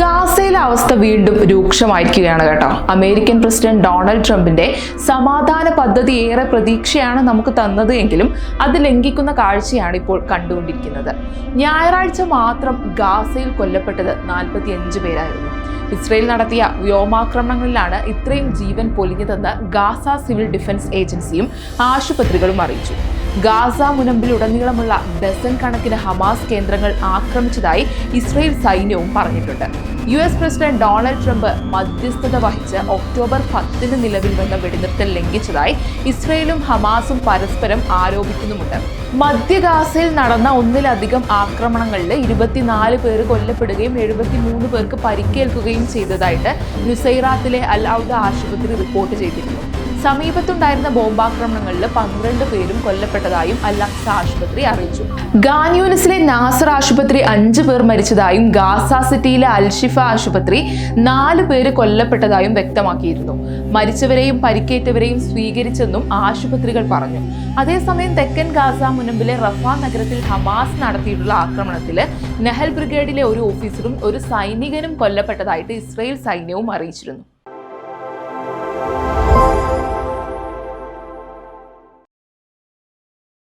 ഗാസയിലെ അവസ്ഥ വീണ്ടും രൂക്ഷമായിരിക്കുകയാണ് കേട്ടോ. അമേരിക്കൻ പ്രസിഡന്റ് ഡൊണാൾഡ് ട്രംപിന്റെ സമാധാന പദ്ധതി ഏറെ പ്രതീക്ഷയാണ് നമുക്ക് തന്നത് എങ്കിലും അത് ലംഘിക്കുന്ന കാഴ്ചയാണ് ഇപ്പോൾ കണ്ടുകൊണ്ടിരിക്കുന്നത്. ഞായറാഴ്ച മാത്രം ഗാസയിൽ കൊല്ലപ്പെട്ടത് 45 പേരായിരുന്നു. ഇസ്രയേൽ നടത്തിയ വ്യോമാക്രമണങ്ങളിലാണ് ഇത്രയും ജീവൻ പൊലിഞ്ഞതെന്ന് ഗാസ സിവിൽ ഡിഫൻസ് ഏജൻസിയും ആശുപത്രികളും അറിയിച്ചു. ഗാസ മുനമ്പിലുടനീളമുള്ള ഡസൻ കണക്കിന് ഹമാസ് കേന്ദ്രങ്ങൾ ആക്രമിച്ചതായി ഇസ്രയേൽ സൈന്യവും പറഞ്ഞിട്ടുണ്ട്. US പ്രസിഡന്റ് ഡൊണാൾഡ് ട്രംപ് മധ്യസ്ഥത വഹിച്ച് ഒക്ടോബർ 10 നിലവിൽ വന്ന വെടിനിർത്തൽ ലംഘിച്ചതായി ഇസ്രയേലും ഹമാസും പരസ്പരം ആരോപിക്കുന്നുമുണ്ട്. മധ്യ ഗാസയിൽ നടന്ന ഒന്നിലധികം ആക്രമണങ്ങളിൽ 24 പേര് കൊല്ലപ്പെടുകയും 73 പേർക്ക് പരിക്കേൽക്കുകയും ചെയ്തതായിട്ട് നുസൈറാത്തിലെ അൽ ഔദ ആശുപത്രി റിപ്പോർട്ട് ചെയ്തിരുന്നു. സമീപത്തുണ്ടായിരുന്ന ബോംബാക്രമണങ്ങളിൽ 12 പേരും കൊല്ലപ്പെട്ടതായും അൽ അഖ്സ ആശുപത്രി അറിയിച്ചു. ഖാൻ യൂനിസിലെ നാസർ ആശുപത്രി 5 പേർ മരിച്ചതായും ഗാസ സിറ്റിയിലെ അൽഷിഫ ആശുപത്രി 4 പേര് കൊല്ലപ്പെട്ടതായും വ്യക്തമാക്കിയിരുന്നു. മരിച്ചവരെയും പരിക്കേറ്റവരെയും സ്വീകരിച്ചെന്നും ആശുപത്രികൾ പറഞ്ഞു. അതേസമയം തെക്കൻ ഗാസ മുനമ്പിലെ റഫ നഗരത്തിൽ ഹമാസ് നടത്തിയിട്ടുള്ള ആക്രമണത്തിൽ നെഹൽ ബ്രിഗേഡിലെ ഒരു ഓഫീസറും ഒരു സൈനികനും കൊല്ലപ്പെട്ടതായിട്ട് ഇസ്രയേൽ സൈന്യവും അറിയിച്ചിരുന്നു.